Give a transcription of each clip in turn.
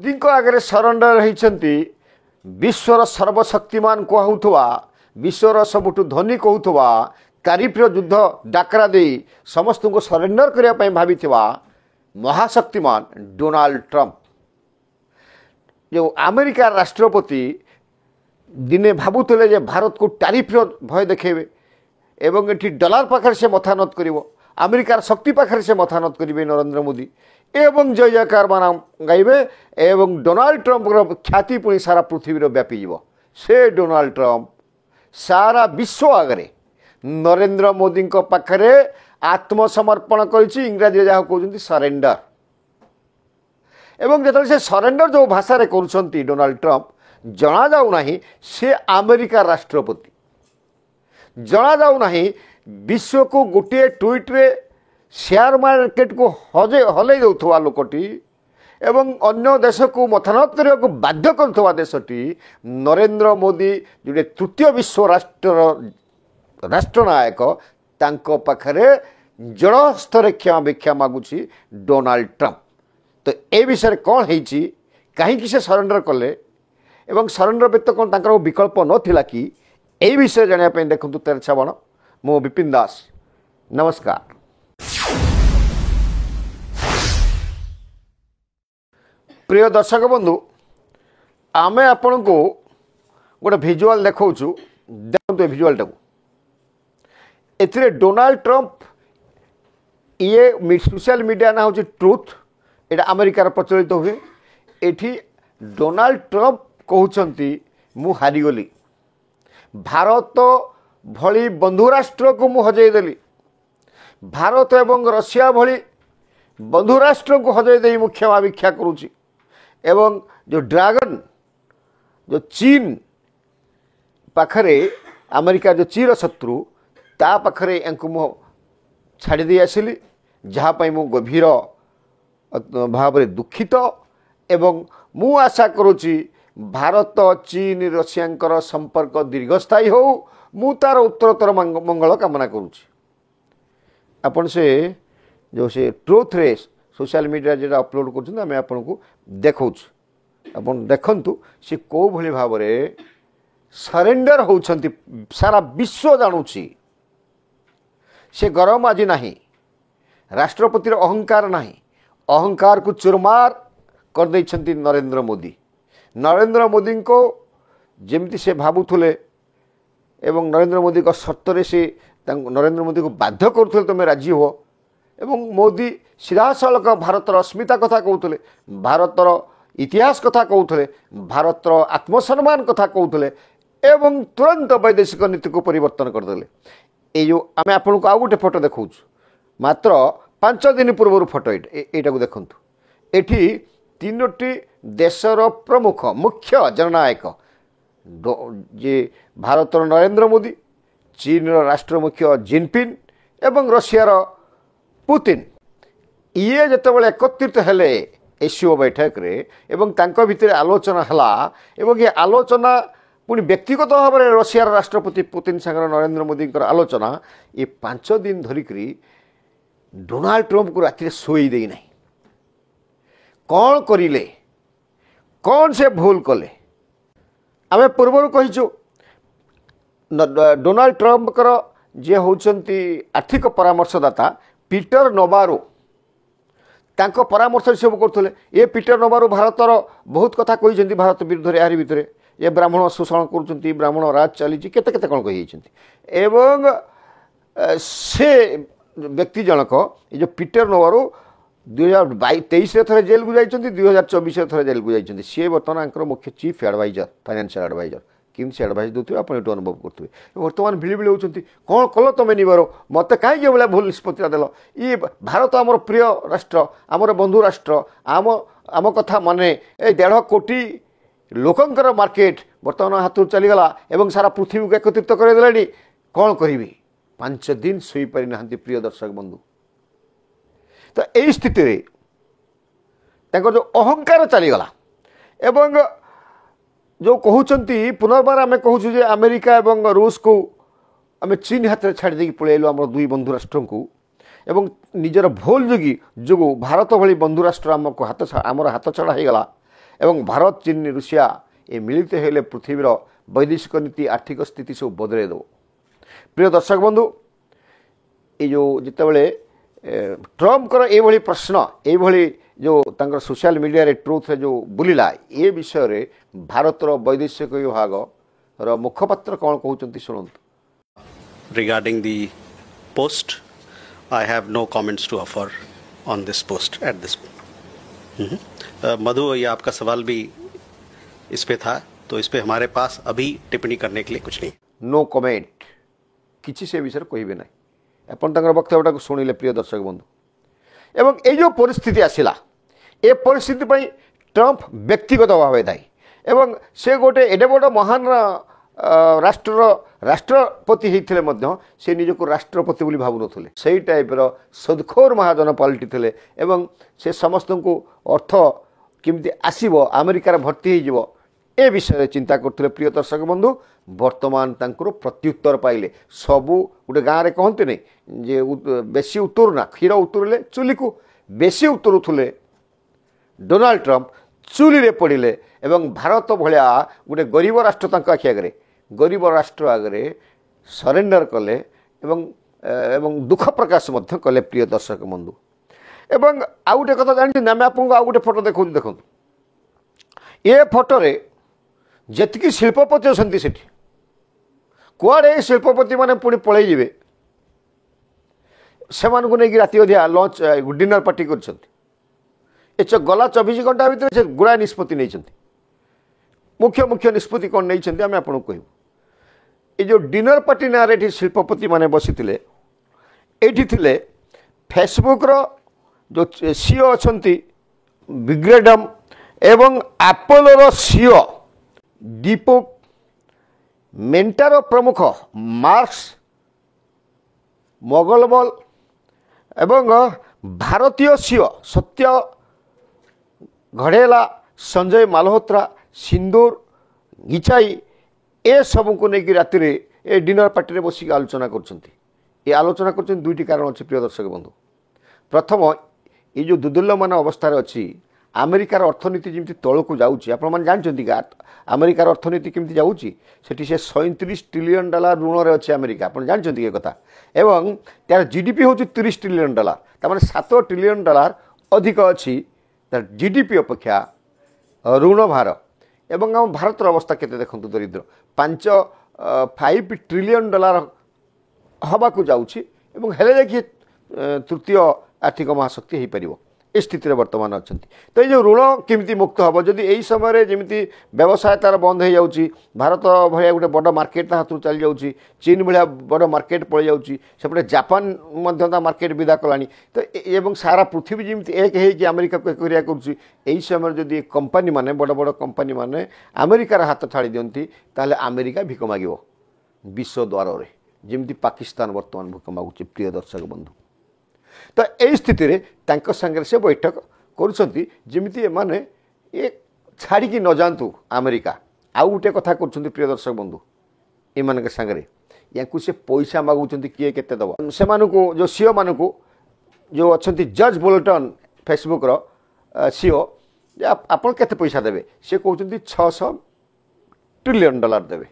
मोदी आगे सरेंडर होती विश्वर सर्वशक्तिमान कहूथवा विश्वर सबुठु धनी कहूथवा तारीफर युद्ध डाकरा दे समस्त को सरेंडर करने भावी महाशक्तिमान डोनाल्ड ट्रंप जो अमेरिका राष्ट्रपति दिने भावुले जे भारत को तारीफर भय देखेबे एवं एटी डॉलर पाखर से मथानत करिवो अमेरिकार शक्ति पाखर से मथानत करिवे नरेंद्र मोदी एवं जय जयकार मान गाइबे एवं डोनाल्ड ट्रंप ख्याति पुणी सारा पृथ्वी व्यापी जीव से डोनाल्ड ट्रंप सारा विश्व आगे नरेंद्र मोदी पाखरे आत्मसमर्पण करिछि इंग्राजी जहाँ कहते सरेंडर एवं जो से सरेंडर जो भाषा करुछंती डोनाल्ड ट्रंप जना जाऊ नाही से अमेरिका राष्ट्रपति जना जाऊ नाही विश्व को गोटे ट्वीट रे शेयर मार्केट को हलै दौथवा लोकटी एवं अन्य देश को मथानत करने को बाध्य करुवा देशटी नरेंद्र मोदी जोटे तृतीय विश्व राष्ट्रनायक तांको पाखरे जड़ स्तर क्षमा भिक्षा मागुची डोनाल्ड ट्रंप तो ए विषय कौन है कहीं से सरेंडर कले एवं सरेंडर व्यक्त कौन तांकर विकल्प नथिला कि ए विषय जानापी देखु तेरे छावण मो विपिन दास नमस्कार। प्रिय दर्शक बंधु आमे आपण को गोटे भिजुआल देखौछु देखंतु भिजुआलटा को एथिरे डोनाल्ड ट्रंप ये सोशल मीडिया ना होची ट्रुथ एटा अमेरिकार प्रचलित हुए एठी डोनाल्ड ट्रंप कहउछंती मु हारिगली भारत भली बंधु राष्ट्र को मु हजई देली भारत एवं रशिया भली बंधु राष्ट्र को हजई देई मु क्षमा भिक्षा करूची एवं जो ड्रैगन जो चीन पाखरे अमेरिका जो चीर शत्रु ता पाखरे एंकु मु छाड़ी दे आसिली जहाँ पाई मु गभीर भाव में दुखित एवं मु आशा करुची भारत चीन रशिया संपर्क दीर्घस्थायी हो मु तार उत्तरोत्तर मंगल कामना करुची आपण से जो से ट्रुथ रे सोशल मीडिया जो अपलोड कर आपन को देखौ अपन देखंतु से को भली भाव में सरेंडर होउछंती सारा विश्व जानुची से गरम आज नहीं राष्ट्रपतिर अहंकार नहीं अहंकार को चुरमार कर देइछंती नरेंद्र मोदी को जेमती से भावुले एवं नरेंद्र मोदी को शर्त से नरेंद्र मोदी को बाध्य करुले तुम राजी हो एवं मोदी सीधा सड़क भारतर अस्मिता कथा कहते भारतर इतिहास कथा कहते भारतर आत्मसम्मान कथा कहते एवं तुरंत वैदेशिक नीति को परिवर्तन करदे ये जो आम आपन को आउ गोटे फोटो देखा मात्र 5 दिन पूर्व फोटो यहाँ देखु एठी 3टी देशर प्रमुख मुख्य जननायक जे भारतर नरेंद्र मोदी चीन राष्ट्र मुख्य जिनपिंग एवं रशियार पुतिन ये जितेबाला एकत्रित हेले एससीओ बैठक रे एवं तांको भितर आलोचना हला एवं ये आलोचना पुणी व्यक्तिगत भाव में रशियार राष्ट्रपति पुतिन सागर नरेंद्र मोदी आलोचना ये 5 दिन धरिकी डोनाल्ड ट्रंप को राति शोई दे नहीं कौन करिले कौन से भूल कले आम पूर्व कहीचु डोनाल्ड ट्रंप जे होचंती आर्थिक परामर्शदाता पीटर नबारो तांको परामर्श सब करथले ये पीटर नबारो भारतर बहुत कथा कही भारत विरुद्ध यार भितर ये ब्राह्मण शोषण कर ब्राह्मण राज चली केते केते कौन कही एवं से व्यक्ति जनक ये जो पीटर नबारो 2023 थे जेल को जाइए 2024 थे जेल को जाइए सी बर्तमान मुख्य चीफ एडवाइजर फाइनेंशियल एडवाइजर किमसी एडवाइस दूसरे आप अनुभव करुवे बर्तमान भिड़िभिड़ होती कौन कल तुम निबर मत कहीं भाई भूल निष्पत्ति देल ये भारत आमर प्रिय राष्ट्र आमर बंधु राष्ट्र आम आम कथा माने 1.5 कोटी लोकंकर मार्केट बर्तमान हाथ चलीगला एवं सारा पृथ्वी को एकत्रित करदे कौन करी 5 दिन शोई पारि ना प्रिय दर्शक बंधु तो यही स्थिति रे जो अहंकार चलीगला एवं जो कहते पुनर्बार आम कहूँ अमेरिका एवं रूस को आम चीन हाथ में छाड़ी पलैलु आम 2 बंधु राष्ट्र को एवं निजर भूल जोगी जो भारत भली बंधु राष्ट्र आमको आमर हाथ छड़ा हो गला एवं भारत चीन रूसिया ये मिलित हेले पृथ्वीर वैदेशिक नीति आर्थिक स्थिति सब बदल देव। प्रिय दर्शक बंधु ये जो जितेबाला ट्रम्पकर ये प्रश्न ये जो तंकर सोशल मीडिया रे ट्रुथ रे जो बुलिला ये विषय रे भारतर वैदेशिक विभाग रो मुखपात्र कौन कहते शुणु। Regarding the post, I have no comments to offer on this post at this point. मधु, ये आपका सवाल भी इस पे था, तो इस पे हमारे पास अभी टिप्पणी करने के लिए कुछ नहीं। नो कमेंट किसी से विषय कोई भी नहीं। अपन तंकर वक्तव्यटा शुणिले प्रिय दर्शक बंधु। एवं ये जो परिस्थिति आसिला ए परिस्थिति पर ट्रम्प व्यक्तिगत भाव दायी एवं से गोटे एडे बड़ महान राष्ट्रपति होते से निजक राष्ट्रपति बोली भावुन से टाइपर सदखोर महाजन पलटि एवं से समस्त को अर्थ केमती आसब अमेरिकार भर्ती हो ए विषय चिंता करते प्रिय दर्शक बंधु। वर्तमान तांकर प्रत्युत्तर पाइले सबू गोटे गाँव में कहते नहीं जे बेसी उतरुना क्षीर उतरिले चुली को बेसी उतरुले डोनाल्ड ट्रम्प चुली रे पड़े एवं भारत भाया गोटे गरीब राष्ट्र आखि आगे गरीब राष्ट्र आगे सरेंडर कले एवं दुख प्रकाश कले प्रिय दर्शक बंधु। एवं आउ गोटे कथा जानते आम आपको आउ गोटे फोटो देखो देखो ये फोटोरे जी शिल्पपति अच्छा से कड़े शिल्पपति मैंने पुणी पलैजे से राति अधिया लंच डिनर पार्टी कर गला 24 घंटा भितर से गुड़ा निष्पत्ति नहीं मुख्य मुख्य निष्पत्ति कौन नहीं आम आपको कहूँ ये जो डिनर पार्टी ना शिल्पपति माने बसी थे फेसबुक रो जो सीओ अच्छा बिग्रेडम एवं एप्पल सीओ दीपक मेंटार प्रमुख मार्क्स मोगलबल एवं भारतीय सीओ सत्य घड़ेला संजय मालहोत्रा सिंदूर घिचाई ए सब को लेकिन राति ए डिनर पार्टी में बसिक आलोचना कर आलोचना कर दुईटी कारण अच्छे प्रिय दर्शक बंधु। प्रथम ये जो दुर्दुल्यमान अवस्था अच्छी अमेरिकार अर्थनीति जमी तौक जाऊँगी आपण जानते अमेरिकार अर्थनीति केमती जाऊँगी से 37 ट्रिलियन डॉलर ऋण रे अच्छे अमेरिका आप जानते ये कथा एवं तार जीडीपी हूँ 30 ट्रिलियन डॉलर तमें 7 ट्रिलियन डॉलर अधिक अच्छी तार जीडीपी अपेक्षा ऋण भार एवं आम भारतर अवस्था केते देखो दरिद्र 5 ट्रिलियन डॉलर हवा को जाऊँगी देखिए तृतीय आर्थिक महाशक्ति हो पार ए स्थिति वर्तमान अच्छा तो ये ऋण केमी मुक्त हम जदि यही समय जमी व्यवसाय तार बंद हो जाऊँगी भारत भाया गोटे बड़ मार्केट हाथ चली जाऊँगी चीन भाया बड़ मार्केट पड़ जाऊँगी सेपटे जापान मार्केट विदा कला तो एवं सारा पृथ्वी जमी एक है अमेरिका को एक कर समय जदि कंपानी माने बड़ बड़ कंपानी माने अमेरिकार हाथ छाड़ी दिखती ताहले अमेरिका भिक माग विश्व द्वार में जमी पाकिस्तान वर्तमान भिक मागुची प्रिय दर्शक बंधु। तो यही स्थिति रे तांको संगे से बैठक करमिति माने ये छाड़ी न जातु अमेरिका आउ गोटे कथा कर प्रिय दर्शक बंधु ये सागरे या से पैसा मागुं किए के दब से जो सीओ मान जो अच्छा जज बोल्टन फेसबुक रो सीओ आप केते पैसा देवे सी कहते 600 ट्रिलियन डॉलर देवे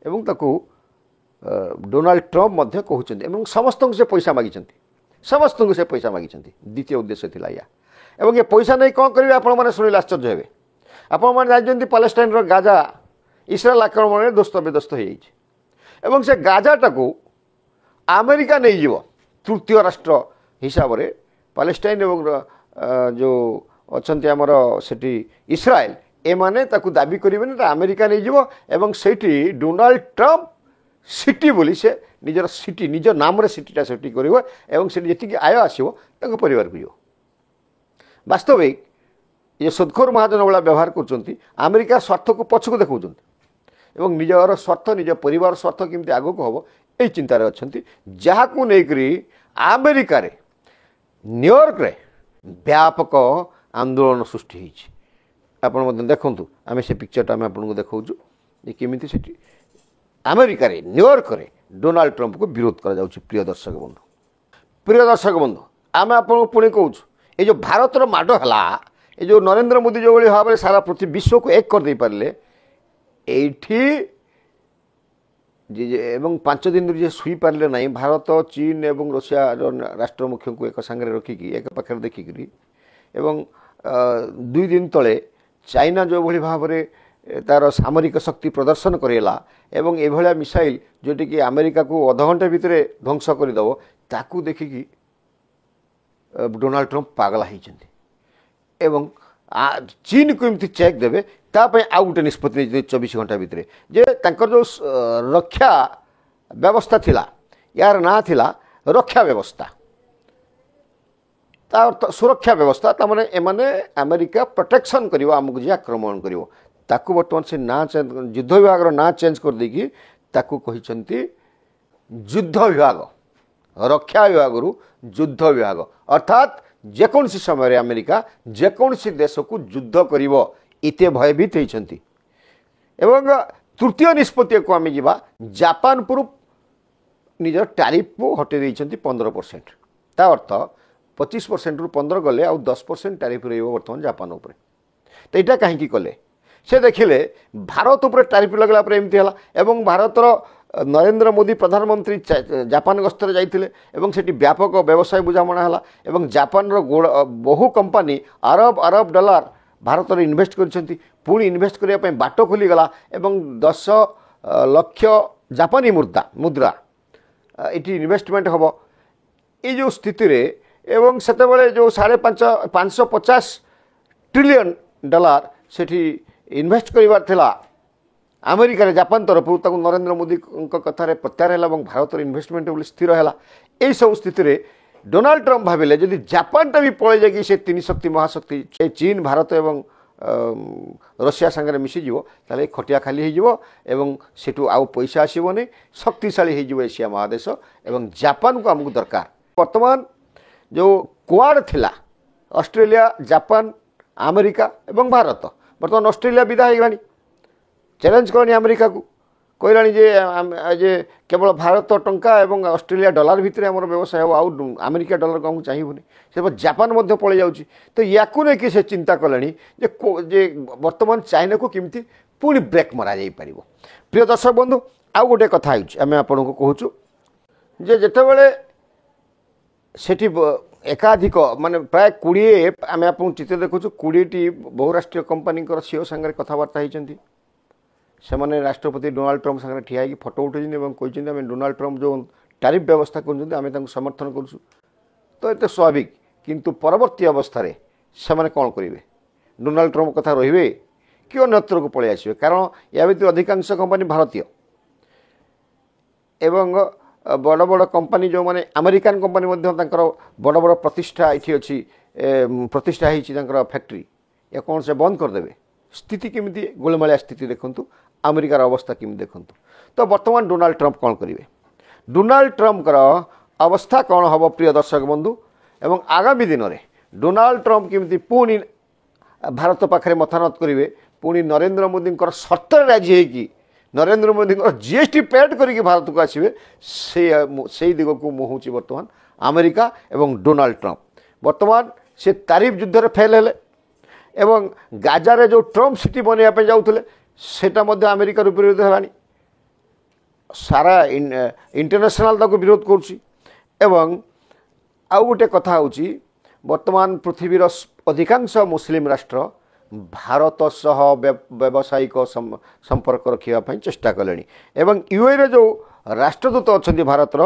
एवं ताकू डोनाल्ड ट्रम्प कहते समस्त से पैसा मागी समस्त को से पैसा मागी द्वितीय उद्देश्य थिला या एवं ये पैसा नहीं कौन करेंगे आपण शुणिले आश्चर्य हे आपण जानते पैलेस्टाइन गाजा इस्राएल आक्रमण में दोस्त बेदस्त हो से गाजाटा को अमेरिका नहीं जीव तृतीय राष्ट्र हिसाब से पैलेस्टाइन एवं जो अच्छा आमर से इस्राएल एमाने ताकू दाबी करेंगे अमेरिका नहीं जीव एवं सेठी डोनाल्ड ट्रम्प सिटी बोली से निजर सिटी निज नाम रे सिटीटा सेठी करें से जी आय आसो परिवार को वास्तविक ये सदखोर महाजन वाला व्यवहार कर स्वार्थ को पछक देखा निजर स्वार्थ निज परिवार स्वार्थ केमती आग को हम ये चिंतार अच्छा जहाँ को लेकर अमेरिका न्यूयॉर्क रे व्यापक आंदोलन सृष्टि होती देखूँ आम से पिक्चरटा आम आपको देखा ये केमी से अमेरिका न्यूयॉर्क रे डोनाल्ड ट्रम्प को विरोध करा प्रिय दर्शक बंधु आम आपको पुणी कहूँ ये जो भारतर माड़ है ये जो नरेंद्र मोदी जो भाई भाव में सारा पृथ्वी विश्व को एक कर दे पारे एठी एवं 5 दिन जे शुई पारे ना भारत चीन एवं रशिया राष्ट्र मुख्य को एक सांगे रखिकी एक पाखे देखिकी एवं 2 दिन तले चाइना जो भाई भाव में तार सामरिक शक्ति प्रदर्शन करेला एवं एभलिया मिसाइल जोटी कि अमेरिका को अध घंटे भितर ध्वंस करदेव ताकू देखिकी डोनाल्ड ट्रंप पागला होइछन्ति एवं चीन को एमती चेक देवे तापय आउ गोटे निष्पत्ति 24 घंटा भितर जे तांकर जो रक्षा व्यवस्था थिला यार ना थिला रक्षा व्यवस्था तार सुरक्षा व्यवस्था तामाने एमाने अमेरिका प्रोटेक्शन करिवो आमको जे आक्रमण करिवो ताकू बर्तमान से ना युद्ध विभाग ना चेंज कर देकी ताकू कहिसन्ति युद्ध विभाग रक्षा विभाग रु युद्ध विभाग अर्थात जेकोसी समय अमेरिका जेकोसी देश को युद्ध करिवो इते भयभीत होइछन्ति एवं तृतीय निष्पत्ति को आम जा जापान पुरु निजर टैरिफ को हटे देइछन्ति 15% ता अर्थ 25% रु 15 गले आ 10% टैरिफ रहिबो वर्तमान जापान ऊपर तो यहाँ कहीं कले से देखिले भारत उपर टैरिफ लगला पर एमती हला एवं भारतर नरेंद्र मोदी प्रधानमंत्री जापान गस्तर जाइथिले एवं सेठी व्यापक व्यवसाय बुझामणा हला एवं जापान रो बहु कंपनी अरब अरब डॉलर भारत में इन्वेस्ट करछन्ती पुणी इन्वेस्ट करिया पय बाटो खुली गला एवं 10 लाख जापानी मुद्रा इटी इन्वेस्टमेंट हबो ए जो स्थिति रे एवं सेते बेले जो 550 ट्रिलियन डॉलर सेठी इन्वेस्ट करिवार थिला अमेरिका रे जापान तरफ ताकू नरेंद्र मोदी कथार प्रत्याहार है भारत इन्वेस्टमेंट बोली स्थिर है यही सब स्थिति रे डोनाल्ड ट्रंप भाविले जदि जापानटा भी पड़े जाए से 3 शक्ति महाशक्ति चीन भारत एवं रशिया सांगे मिसीज ताले खटिया खाली हो सेठू आउ पैसा आसबनी शक्तिशाली हो एशिया महादेश एवं जापान को आमको दरकार वर्तमान जो क्वाड थिला ऑस्ट्रेलिया जापान अमेरिका एवं भारत बर्तमान ऑस्ट्रेलिया विदा हो चैलेंज करनी अमेरिका को कहलानी जे केवल भारत टंका एवं ऑस्ट्रेलिया डॉलर भितर आम व्यवसाय हो आउ अमेरिका डॉलर को चाहिए से जापान पड़े जाऊँगी तो या नहीं से चिंता कले जे वर्तमान चाइना को किमती पुणी ब्रेक मरा पार प्रिय दर्शक बंधु आउ गोटे कथा आम आपन को कहूँ जे जितेबाला सेठी एकाधिक माने प्राय 20 आम आप चित्र देखु 20टी बहुराष्ट्रीय कंपनी सीओ सांगे कथबार्ता होती से मैंने राष्ट्रपति डोनाल्ड ट्रंप सांगे ठिया होगी फोटो उठे आम डोनाल्ड ट्रंप जो टैरिफ व्यवस्था कर समर्थन करूँ तो ये स्वाभाविक किंतु परवर्ती अवस्था से कौन करेंगे डोनाल्ड ट्रंप कथा रे कि अन्यत्र को पलि आसवे कारण या भर अधिकांश कंपनी भारतीय एवं बड़ बड़ कंपनी जो माने अमेरिकन कंपनी बड़ बड़ प्रतिष्ठा ये अच्छी प्रतिष्ठा होती फैक्ट्री या कौन से बंद करदे स्थिति केमी गोलमालिया स्थिति देखु अमेरिकार अवस्था केमी देखु तो बर्तमान डोनाल्ड ट्रंप कौन करेंगे डोनाल्ड ट्रंप अवस्था कौन हम प्रिय दर्शक बंधु एवं आगामी दिन में डोनाल्ड ट्रंप केमी पुणी भारत पाखे मथानत करेंगे पुणी नरेंद्र मोदी शर्त राजी होगी नरेंद्र मोदी जीएसटी पेड करके भारत को आसवे से दिग को मुहूँ बर्तमान अमेरिका एवं डोनाल्ड ट्रंप बर्तमान से तारिफ युद्ध में फेल हेले एवं गाजा जो ट्रंप सिटी बनवाई जाऊे सेटा अमेरिका विरोध है सारा इंटरनेशनल ताको विरोध करुच्ची एवं आउ गोटे कथा होची वर्तमान पृथ्वीर अधिकांश मुस्लिम राष्ट्र भारत सह व्यावसायिक संपर्क रखापी चेष्टा कले एवं यूए जो राष्ट्रदूत अच्छा भारतर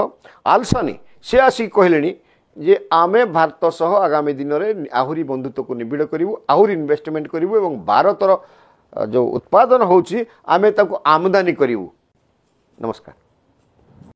आलसानी से आसिक कहले जे आमे भारत सह आगामी दिन में आहरी बंधुत्व को निबिड़ करूँ आहरी इन्वेस्टमेंट करूँ एवं भारतर जो उत्पादन होची आमे ताको आमदानी करूँ। नमस्कार।